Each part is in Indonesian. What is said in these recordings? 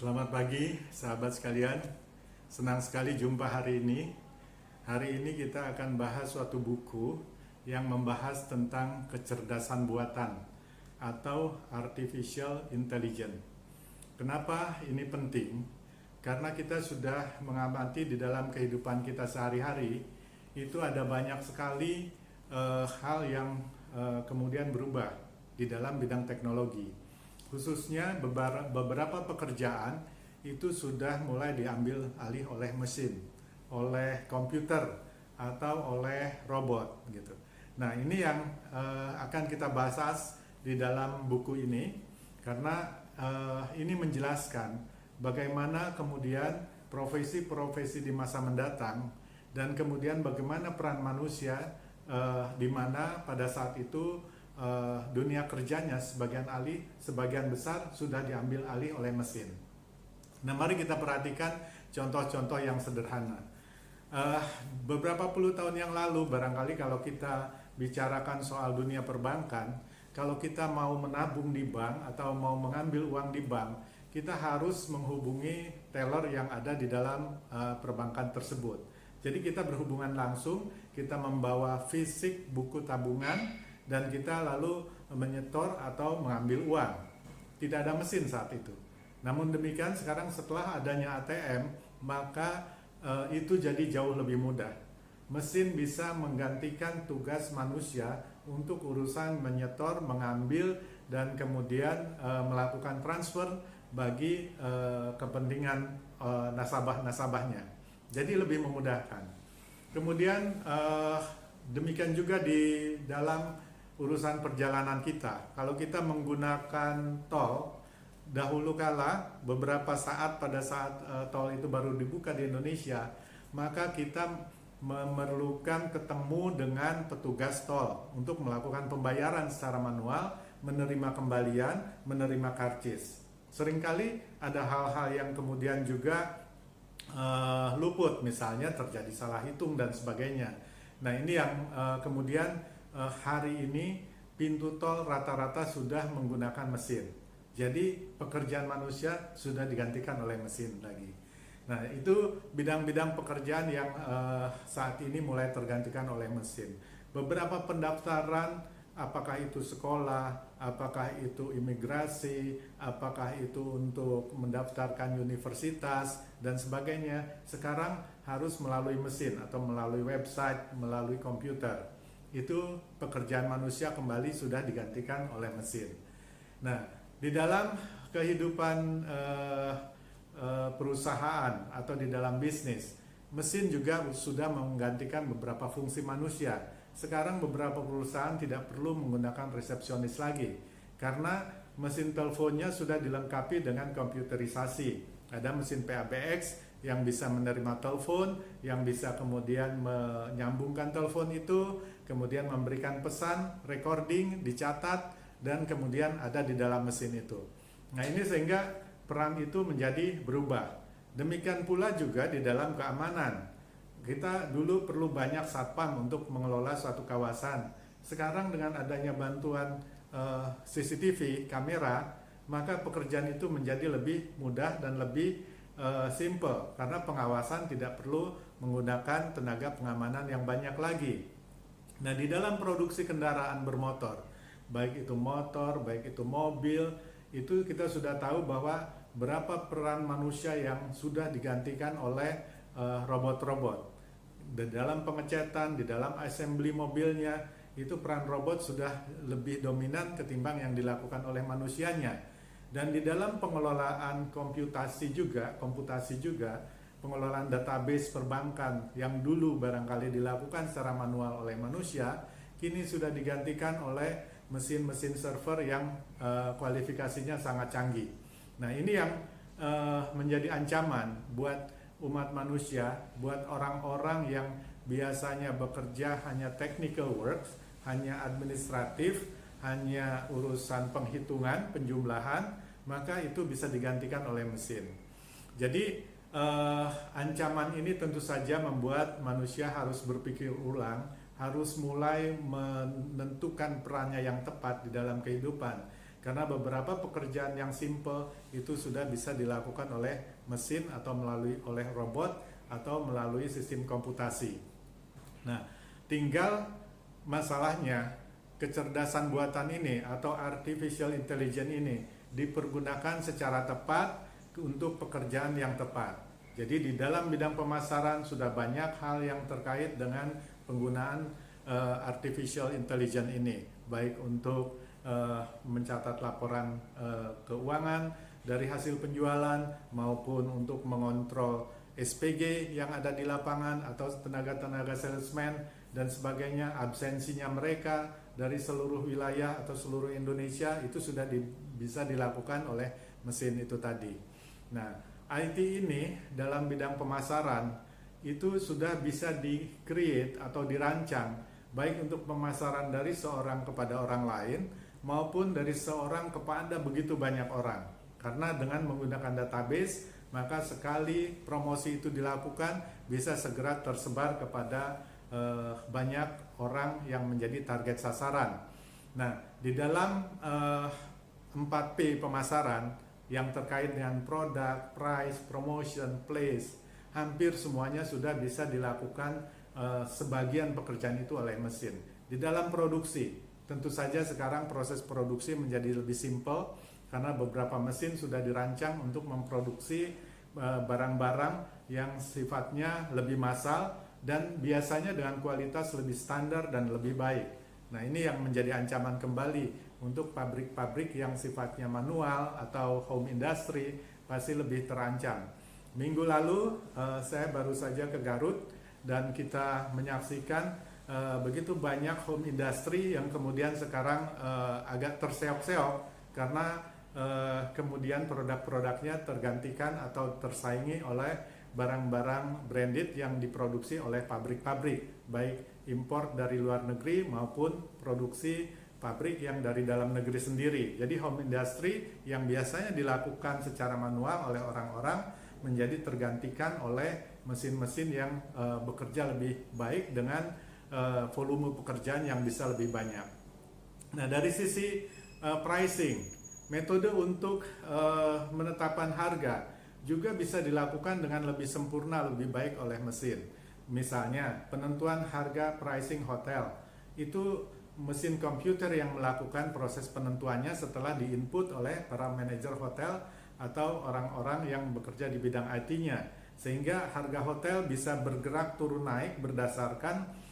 Selamat pagi sahabat sekalian. Senang sekali jumpa hari ini. Hari ini kita akan bahas suatu buku yang membahas tentang kecerdasan buatan atau artificial intelligence. Kenapa ini penting? Karena kita sudah mengamati di dalam kehidupan kita sehari-hari, itu ada banyak sekali hal yang kemudian berubah di dalam bidang teknologi. Khususnya beberapa pekerjaan itu sudah mulai diambil alih oleh mesin, oleh komputer atau oleh robot gitu. Nah, ini yang akan kita bahas di dalam buku ini karena ini menjelaskan bagaimana kemudian profesi-profesi di masa mendatang dan kemudian bagaimana peran manusia di mana pada saat itu dunia kerjanya sebagian besar sudah diambil alih oleh mesin. Nah, mari kita perhatikan contoh-contoh yang sederhana. Beberapa puluh tahun yang lalu, barangkali kalau kita bicarakan soal dunia perbankan, kalau kita mau menabung di bank atau mau mengambil uang di bank, kita harus menghubungi teller yang ada di dalam perbankan tersebut. Jadi kita berhubungan langsung, kita membawa fisik buku tabungan, dan kita lalu menyetor atau mengambil uang. Tidak ada mesin saat itu. Namun demikian sekarang setelah adanya ATM, maka itu jadi jauh lebih mudah. Mesin bisa menggantikan tugas manusia untuk urusan menyetor, mengambil, dan kemudian melakukan transfer bagi kepentingan nasabah-nasabahnya. Jadi lebih memudahkan. Kemudian demikian juga di dalam urusan perjalanan kita. Kalau kita menggunakan tol, dahulu kala beberapa saat pada saat tol itu baru dibuka di Indonesia, maka kita memerlukan ketemu dengan petugas tol untuk melakukan pembayaran secara manual, menerima kembalian, menerima karcis. Seringkali ada hal-hal yang kemudian juga luput, misalnya terjadi salah hitung dan sebagainya. Nah, ini yang kemudian hari ini pintu tol rata-rata sudah menggunakan mesin. Jadi pekerjaan manusia sudah digantikan oleh mesin lagi. Nah, itu bidang-bidang pekerjaan yang saat ini mulai tergantikan oleh mesin. Beberapa pendaftaran, apakah itu sekolah, apakah itu imigrasi, apakah itu untuk mendaftarkan universitas dan sebagainya, sekarang harus melalui mesin atau melalui website, melalui komputer. Itu pekerjaan manusia kembali sudah digantikan oleh mesin. Nah, di dalam kehidupan perusahaan atau di dalam bisnis, mesin juga sudah menggantikan beberapa fungsi manusia. Sekarang beberapa perusahaan tidak perlu menggunakan resepsionis lagi karena mesin teleponnya sudah dilengkapi dengan komputerisasi. Ada mesin PABX yang bisa menerima telepon, yang bisa kemudian menyambungkan telepon itu, kemudian memberikan pesan, recording, dicatat, dan kemudian ada di dalam mesin itu. Nah, ini sehingga peran itu menjadi berubah. Demikian pula juga di dalam keamanan. Kita dulu perlu banyak satpam untuk mengelola suatu kawasan. Sekarang dengan adanya bantuan CCTV, kamera, maka pekerjaan itu menjadi lebih mudah dan lebih simple karena pengawasan tidak perlu menggunakan tenaga pengamanan yang banyak lagi. Nah, di dalam produksi kendaraan bermotor, baik itu motor, baik itu mobil, itu kita sudah tahu bahwa berapa peran manusia yang sudah digantikan oleh robot-robot. Di dalam pengecetan, di dalam assembly mobilnya, itu peran robot sudah lebih dominan ketimbang yang dilakukan oleh manusianya. Dan di dalam pengelolaan komputasi juga, pengelolaan database perbankan yang dulu barangkali dilakukan secara manual oleh manusia, kini sudah digantikan oleh mesin-mesin server yang kualifikasinya sangat canggih. Nah, ini yang menjadi ancaman buat umat manusia, buat orang-orang yang biasanya bekerja hanya technical works, hanya administratif, hanya urusan penghitungan, penjumlahan, maka itu bisa digantikan oleh mesin. Jadi ancaman ini tentu saja membuat manusia harus berpikir ulang, harus mulai menentukan perannya yang tepat di dalam kehidupan. karena beberapa pekerjaan yang simple itu sudah bisa dilakukan oleh mesin atau oleh robot atau melalui sistem komputasi. Nah, tinggal masalahnya kecerdasan buatan ini atau artificial intelligence ini dipergunakan secara tepat untuk pekerjaan yang tepat. Jadi di dalam bidang pemasaran sudah banyak hal yang terkait dengan penggunaan artificial intelligence ini, baik untuk mencatat laporan keuangan dari hasil penjualan maupun untuk mengontrol SPG yang ada di lapangan atau tenaga-tenaga salesman dan sebagainya, absensinya mereka dari seluruh wilayah atau seluruh Indonesia itu sudah bisa dilakukan oleh mesin itu tadi. Nah, IT ini dalam bidang pemasaran itu sudah bisa di-create atau dirancang baik untuk pemasaran dari seorang kepada orang lain maupun dari seorang kepada begitu banyak orang. Karena dengan menggunakan database, maka sekali promosi itu dilakukan bisa segera tersebar kepada banyak orang yang menjadi target sasaran. Nah, di dalam 4P pemasaran yang terkait dengan produk, price, promotion, place, hampir semuanya sudah bisa dilakukan sebagian pekerjaan itu oleh mesin. Di dalam produksi, tentu saja sekarang proses produksi menjadi lebih simpel karena beberapa mesin sudah dirancang untuk memproduksi barang-barang yang sifatnya lebih massal dan biasanya dengan kualitas lebih standar dan lebih baik. Nah, ini yang menjadi ancaman kembali untuk pabrik-pabrik yang sifatnya manual atau home industry pasti lebih terancam. Minggu lalu saya baru saja ke Garut dan kita menyaksikan begitu banyak home industry yang kemudian sekarang agak terseok-seok karena kemudian produk-produknya tergantikan atau tersaingi oleh barang-barang branded yang diproduksi oleh pabrik-pabrik, baik impor dari luar negeri maupun produksi pabrik yang dari dalam negeri sendiri. Jadi home industry yang biasanya dilakukan secara manual oleh orang-orang menjadi tergantikan oleh mesin-mesin yang bekerja lebih baik dengan volume pekerjaan yang bisa lebih banyak. Nah, dari sisi pricing, metode untuk menetapkan harga juga bisa dilakukan dengan lebih sempurna, lebih baik oleh mesin. Misalnya, penentuan harga pricing hotel itu mesin komputer yang melakukan proses penentuannya setelah diinput oleh para manajer hotel atau orang-orang yang bekerja di bidang IT-nya, sehingga harga hotel bisa bergerak turun naik berdasarkan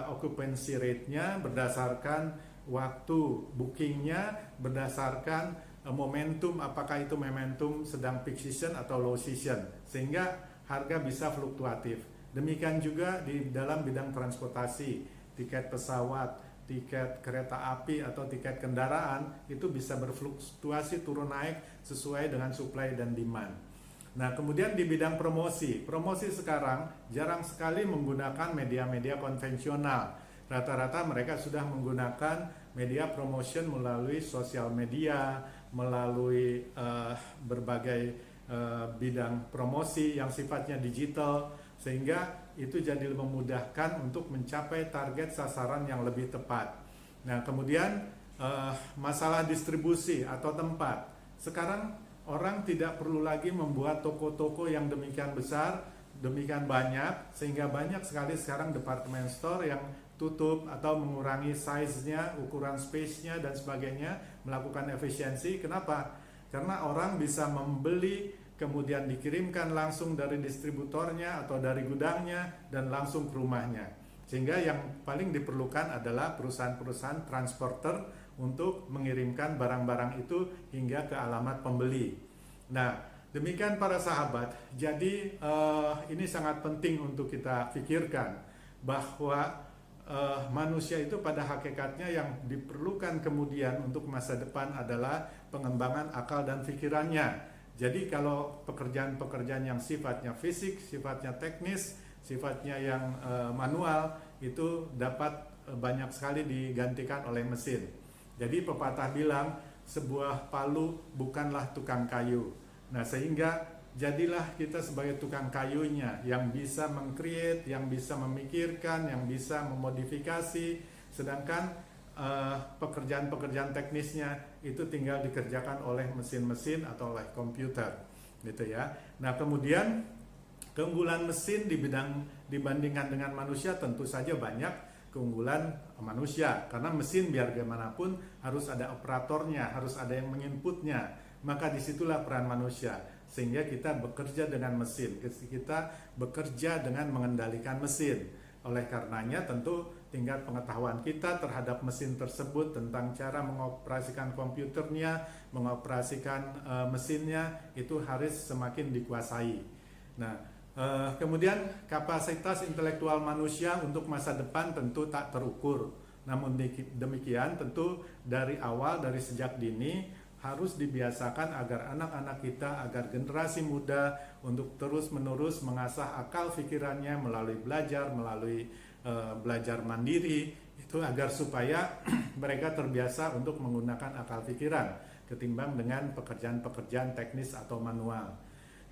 occupancy rate-nya, berdasarkan waktu bookingnya, berdasarkan momentum, apakah itu momentum sedang peak season atau low season, sehingga harga bisa fluktuatif. Demikian juga di dalam bidang transportasi, tiket pesawat, tiket kereta api atau tiket kendaraan itu bisa berfluktuasi turun naik sesuai dengan supply dan demand. Nah, kemudian di bidang promosi sekarang jarang sekali menggunakan media-media konvensional. Rata-rata mereka sudah menggunakan media promotion melalui sosial media, melalui berbagai bidang promosi yang sifatnya digital, sehingga itu jadi memudahkan untuk mencapai target sasaran yang lebih tepat. Nah, kemudian masalah distribusi atau tempat. Sekarang orang tidak perlu lagi membuat toko-toko yang demikian besar, demikian banyak, sehingga banyak sekali sekarang department store yang tutup atau mengurangi size-nya, ukuran space-nya dan sebagainya, melakukan efisiensi. Kenapa? Karena orang bisa membeli, kemudian dikirimkan langsung dari distributornya atau dari gudangnya dan langsung ke rumahnya. Sehingga yang paling diperlukan adalah perusahaan-perusahaan transporter untuk mengirimkan barang-barang itu hingga ke alamat pembeli. Nah, demikian para sahabat. Jadi ini sangat penting untuk kita pikirkan bahwa manusia itu pada hakikatnya yang diperlukan kemudian untuk masa depan adalah pengembangan akal dan pikirannya. Jadi kalau pekerjaan-pekerjaan yang sifatnya fisik, sifatnya teknis, sifatnya yang manual itu dapat banyak sekali digantikan oleh mesin. Jadi pepatah bilang sebuah palu bukanlah tukang kayu. Nah, sehingga jadilah kita sebagai tukang kayunya yang bisa meng-create, yang bisa memikirkan, yang bisa memodifikasi. Sedangkan pekerjaan-pekerjaan teknisnya itu tinggal dikerjakan oleh mesin-mesin atau oleh komputer, gitu ya. Nah, kemudian keunggulan mesin dibandingkan dengan manusia tentu saja banyak keunggulan manusia, karena mesin biar bagaimanapun harus ada operatornya, harus ada yang menginputnya, maka disitulah peran manusia, sehingga kita bekerja dengan mesin, kita bekerja dengan mengendalikan mesin. Oleh karenanya tentu tingkat pengetahuan kita terhadap mesin tersebut, tentang cara mengoperasikan komputernya, mengoperasikan mesinnya, itu harus semakin dikuasai. Nah, kemudian kapasitas intelektual manusia untuk masa depan tentu tak terukur. Namun demikian tentu dari awal, dari sejak dini harus dibiasakan agar anak-anak kita, agar generasi muda untuk terus-menerus mengasah akal pikirannya melalui belajar mandiri, itu agar supaya mereka terbiasa untuk menggunakan akal pikiran ketimbang dengan pekerjaan-pekerjaan teknis atau manual.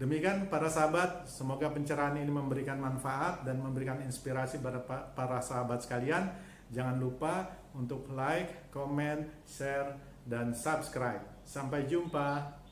Demikian para sahabat, semoga pencerahan ini memberikan manfaat dan memberikan inspirasi pada para sahabat sekalian. Jangan lupa untuk like, comment, share, dan subscribe. Sampai jumpa.